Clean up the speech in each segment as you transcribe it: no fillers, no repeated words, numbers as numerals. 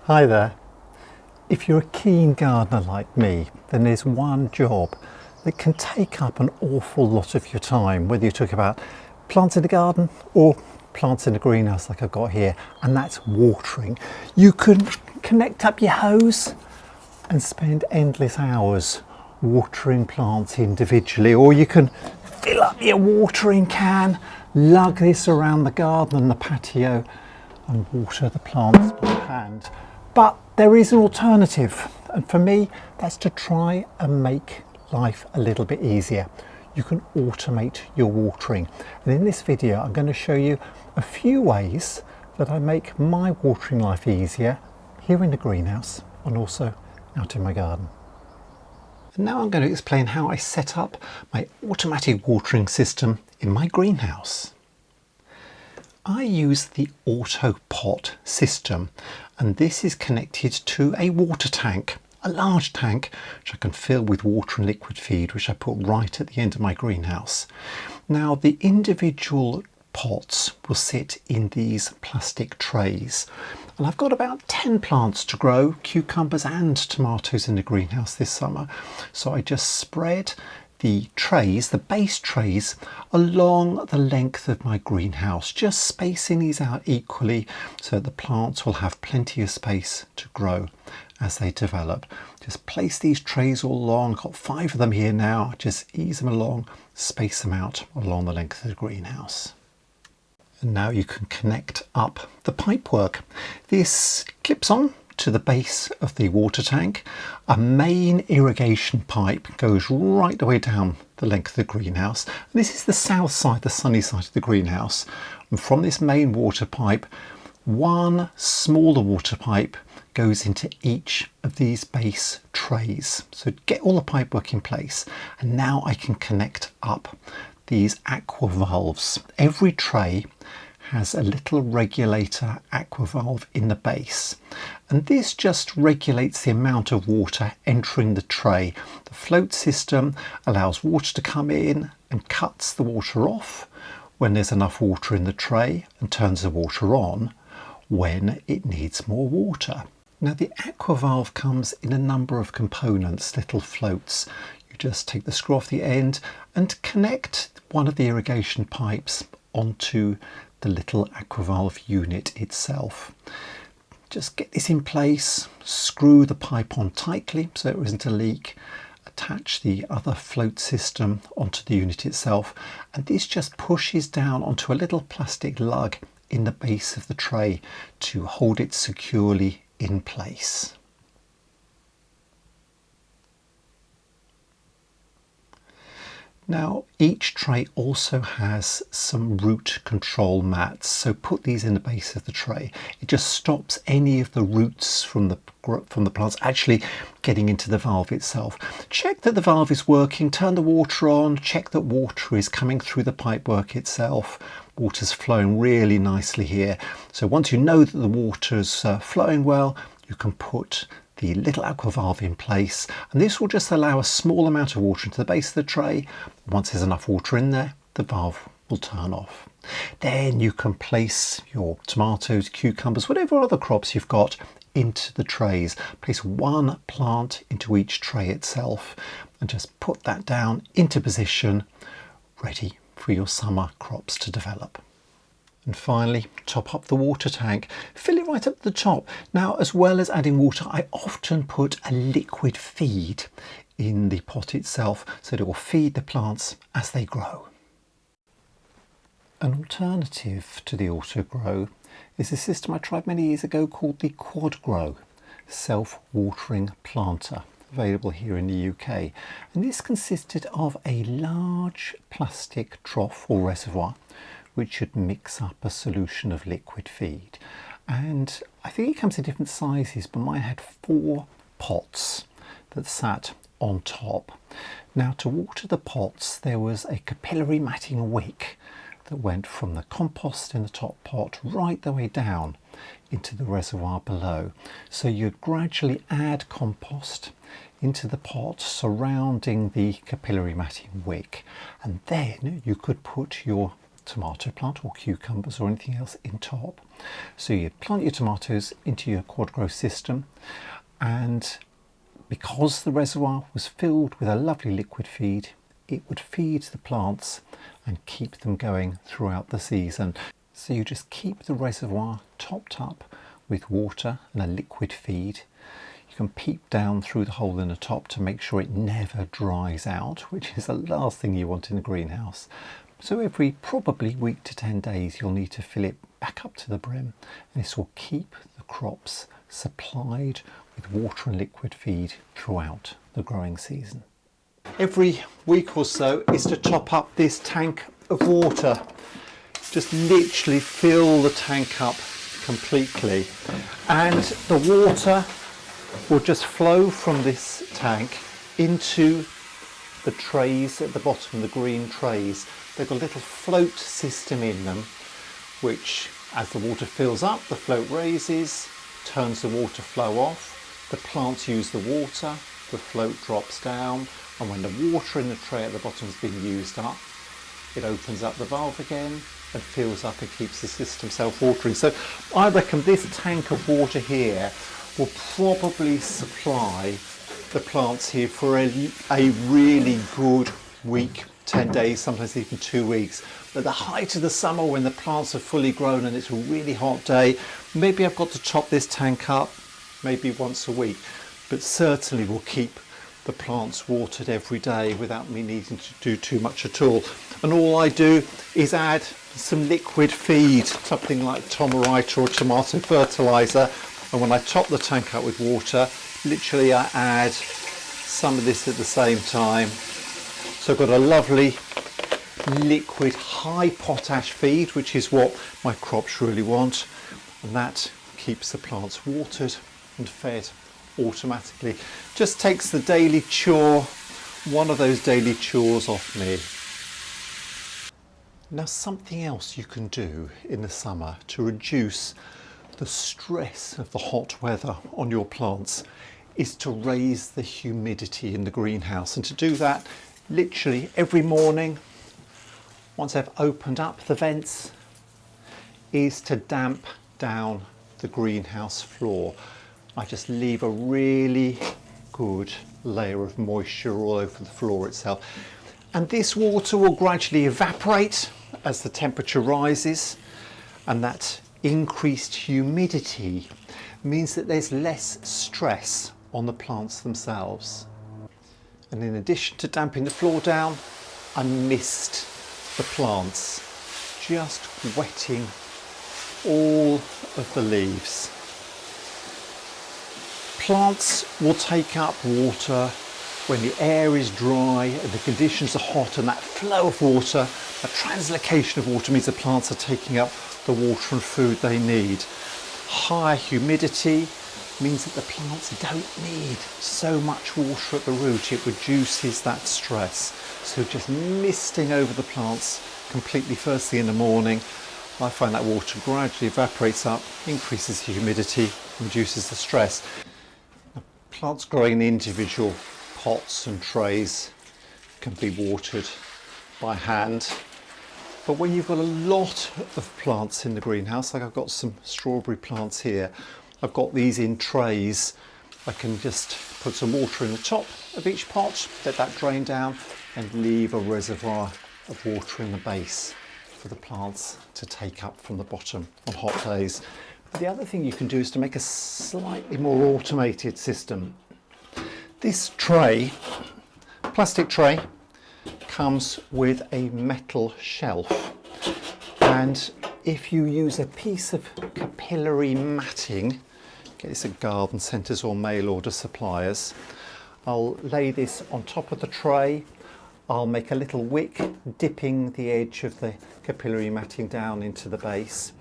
Hi there. If you're a keen gardener like me, then there's one job that can take up an awful lot of your time, whether you talk about plants in the garden or plants in the greenhouse like I've got here, and that's watering. You can connect up your hose and spend endless hours watering plants individually, or you can fill up your watering can, lug this around the garden and the patio and water the plants by hand. But there is an alternative, and for me that's to try and make life a little bit easier. You can automate your watering, and in this video I'm going to show you a few ways that I make my watering life easier here in the greenhouse and also out in my garden. And now I'm going to explain how I set up my automatic watering system in my greenhouse. I use the AutoPot system, and this is connected to a water tank, a large tank which I can fill with water and liquid feed, which I put right at the end of my greenhouse. Now the individual pots will sit in these plastic trays, and I've got about 10 plants to grow, cucumbers and tomatoes, in the greenhouse this summer. So I just spread the trays, the base trays, along the length of my greenhouse, just spacing these out equally so the plants will have plenty of space to grow as they develop. Just place these trays all along. I've got 5 of them here now. Just ease them along, space them out along the length of the greenhouse. And now you can connect up the pipework. This clips on to the base of the water tank. A main irrigation pipe goes right the way down the length of the greenhouse. And this is the south side, the sunny side of the greenhouse. And from this main water pipe, one smaller water pipe goes into each of these base trays. So get all the pipework in place, and now I can connect up these AquaValves. Every tray has a little regulator AquaValve in the base, and this just regulates the amount of water entering the tray. The float system allows water to come in and cuts the water off when there's enough water in the tray, and turns the water on when it needs more water. Now the AquaValve comes in a number of components, little floats. You just take the screw off the end and connect one of the irrigation pipes onto the little AquaValve unit itself. Just get this in place, screw the pipe on tightly so there isn't a leak, attach the other float system onto the unit itself, and this just pushes down onto a little plastic lug in the base of the tray to hold it securely in place. Now each tray also has some root control mats, so put these in the base of the tray. It just stops any of the roots from the plants actually getting into the valve itself. Check that the valve is working, turn the water on, check that water is coming through the pipework itself. Water's flowing really nicely here. So once you know that the water's flowing well, you can put the little AquaValve in place, and this will just allow a small amount of water into the base of the tray. Once there's enough water in there, the valve will turn off. Then you can place your tomatoes, cucumbers, whatever other crops you've got into the trays. Place one plant into each tray itself and just put that down into position, ready for your summer crops to develop. And finally, top up the water tank. Fill it right up to the top. Now, as well as adding water, I often put a liquid feed in the pot itself so that it will feed the plants as they grow. An alternative to the AutoGrow is a system I tried many years ago called the Quadgrow self-watering planter, available here in the UK. And this consisted of a large plastic trough or reservoir which should mix up a solution of liquid feed. And I think it comes in different sizes, but mine had 4 pots that sat on top. Now to water the pots, there was a capillary matting wick that went from the compost in the top pot right the way down into the reservoir below. So you gradually add compost into the pot surrounding the capillary matting wick, and then you could put your tomato plant or cucumbers or anything else in top. So you plant your tomatoes into your Quadgrow system, and because the reservoir was filled with a lovely liquid feed, it would feed the plants and keep them going throughout the season. So you just keep the reservoir topped up with water and a liquid feed. You can peep down through the hole in the top to make sure it never dries out, which is the last thing you want in the greenhouse. So every probably week to 10 days you'll need to fill it back up to the brim, and this will keep the crops supplied with water and liquid feed throughout the growing season. Every week or so is to top up this tank of water. Just literally fill the tank up completely, and the water will just flow from this tank into the trays at the bottom, the green trays. They've got a little float system in them, which as the water fills up, the float raises, turns the water flow off, the plants use the water, the float drops down, and when the water in the tray at the bottom has been used up, it opens up the valve again and fills up and keeps the system self-watering. So I reckon this tank of water here will probably supply the plants here for a really good week, 10 days, sometimes even 2 weeks. At the height of the summer, when the plants are fully grown and it's a really hot day, maybe I've got to top this tank up maybe once a week, but certainly will keep the plants watered every day without me needing to do too much at all. And all I do is add some liquid feed, something like Tomarite or tomato fertilizer, and when I top the tank up with water, literally I add some of this at the same time. So I've got a lovely liquid high potash feed, which is what my crops really want, and that keeps the plants watered and fed automatically. Just takes the daily chore, one of those daily chores off me. Now, something else you can do in the summer to reduce the stress of the hot weather on your plants is to raise the humidity in the greenhouse. And to do that, literally every morning, once I've opened up the vents, is to damp down the greenhouse floor. I just leave a really good layer of moisture all over the floor itself. And this water will gradually evaporate as the temperature rises, and that increased humidity means that there's less stress on the plants themselves. And in addition to damping the floor down, I mist the plants, just wetting all of the leaves. Plants will take up water when the air is dry and the conditions are hot, and that flow of water, that translocation of water, means the plants are taking up the water and food they need. Higher humidity means that the plants don't need so much water at the root. It reduces that stress. So just misting over the plants completely first thing in the morning, I find that water gradually evaporates up, increases the humidity, reduces the stress. Now, plants growing in individual pots and trays can be watered by hand. But when you've got a lot of plants in the greenhouse, like I've got some strawberry plants here, I've got these in trays, I can just put some water in the top of each pot, let that drain down, and leave a reservoir of water in the base for the plants to take up from the bottom on hot days. But the other thing you can do is to make a slightly more automated system. This tray, plastic tray, comes with a metal shelf, and if you use a piece of capillary matting, get this at garden centres or mail order suppliers, I'll lay this on top of the tray. I'll make a little wick dipping the edge of the capillary matting down into the base,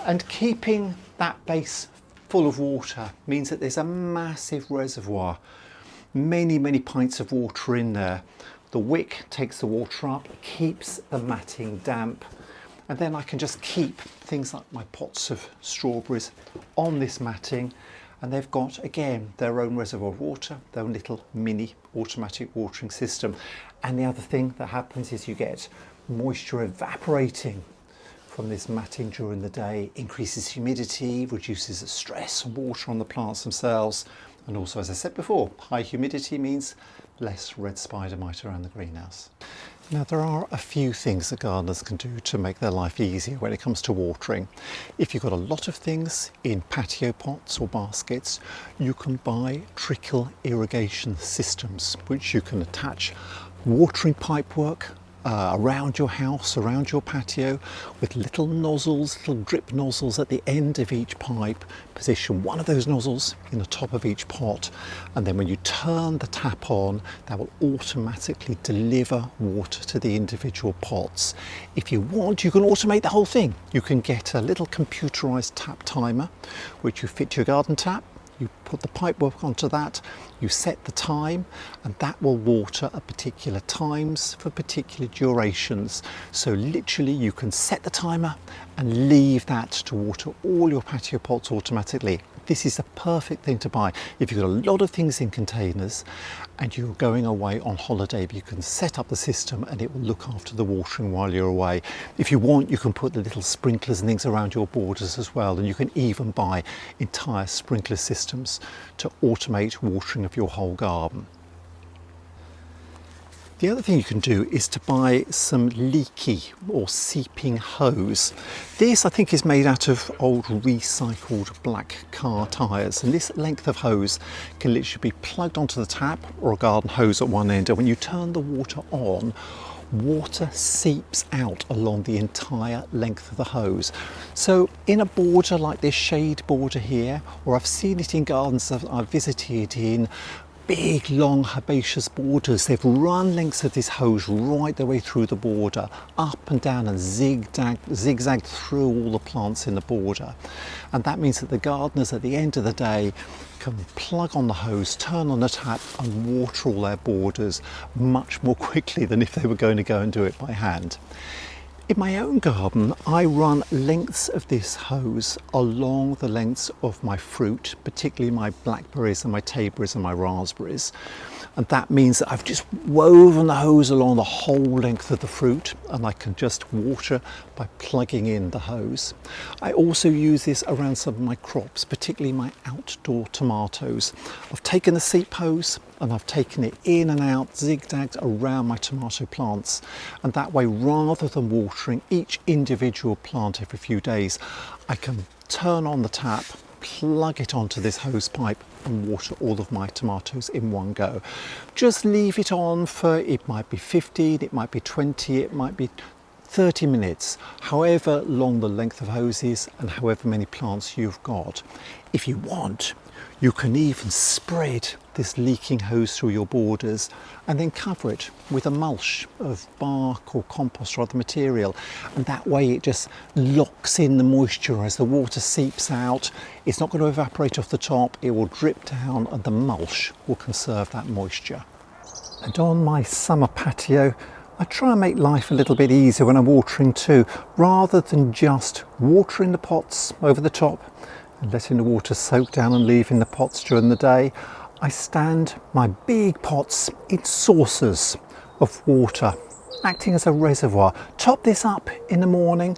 and keeping that base full of water means that there's a massive reservoir, many pints of water in there. The wick takes the water up, keeps the matting damp, and then I can just keep things like my pots of strawberries on this matting, and they've got, again, their own reservoir of water, their own little mini automatic watering system. And the other thing that happens is you get moisture evaporating from this matting during the day increases humidity, reduces the stress and water on the plants themselves, and also, as I said before, high humidity means less red spider mite around the greenhouse. Now, there are a few things that gardeners can do to make their life easier when it comes to watering. If you've got a lot of things in patio pots or baskets, you can buy Trickle irrigation systems, which you can attach watering pipework around your house, around your patio, with little nozzles, little drip nozzles at the end of each pipe. Position one of those nozzles in the top of each pot, and then when you turn the tap on, that will automatically deliver water to the individual pots. If you want, you can automate the whole thing. You can get a little computerized tap timer, which you fit to your garden tap. You put the pipework onto that, you set the time, and that will water at particular times for particular durations. So literally you can set the timer and leave that to water all your patio pots automatically. This is the perfect thing to buy if you've got a lot of things in containers and you're going away on holiday. You can set up the system and it will look after the watering while you're away. If you want, you can put the little sprinklers and things around your borders as well, and you can even buy entire sprinkler systems to automate watering of your whole garden. The other thing you can do is to buy some Leaky or seeping hose. This, I think, is made out of old recycled black car tyres, and this length of hose can literally be plugged onto the tap or a garden hose at one end, and when you turn the water on, water seeps out along the entire length of the hose. So in a border like this shade border here, or I've seen it in gardens that I've visited in big long herbaceous borders, they've run lengths of this hose right the way through the border, up and down, and zigzagged through all the plants in the border. And that means that the gardeners at the end of the day can plug on the hose, turn on the tap and water all their borders much more quickly than if they were going to go and do it by hand. In my own garden, I run lengths of this hose along the lengths of my fruit, particularly my blackberries and my tayberries and my raspberries. And that means that I've just woven the hose along the whole length of the fruit, and I can just water by plugging in the hose. I also use this around some of my crops, particularly my outdoor tomatoes. I've taken the seep hose and I've taken it in and out, zigzagged around my tomato plants, and that way, rather than watering each individual plant every few days, I can turn on the tap, plug it onto this hose pipe and water all of my tomatoes in one go. Just leave it on for, it might be 15, it might be 20, it might be 30 minutes, however long the length of hose is and however many plants you've got. If you want, you can even spread this leaking hose through your borders and then cover it with a mulch of bark or compost or other material, and that way it just locks in the moisture as the water seeps out. It's not going to evaporate off the top, it will drip down and the mulch will conserve that moisture. And on my summer patio, I try and make life a little bit easier when I'm watering too, rather than just watering the pots over the top and letting the water soak down and leaving the pots during the day. I stand my big pots in saucers of water, acting as a reservoir. Top this up in the morning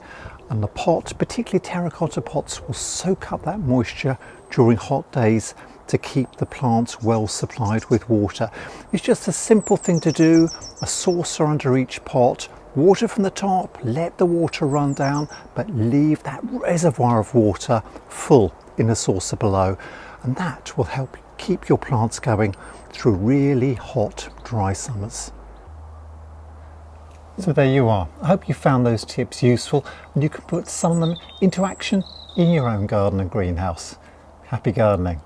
and the pot, particularly terracotta pots, will soak up that moisture during hot days to keep the plants well supplied with water. It's just a simple thing to do, a saucer under each pot, water from the top, let the water run down, but leave that reservoir of water full in the saucer below, and that will help keep your plants going through really hot, dry summers. So there you are. I hope you found those tips useful and you can put some of them into action in your own garden and greenhouse. Happy gardening.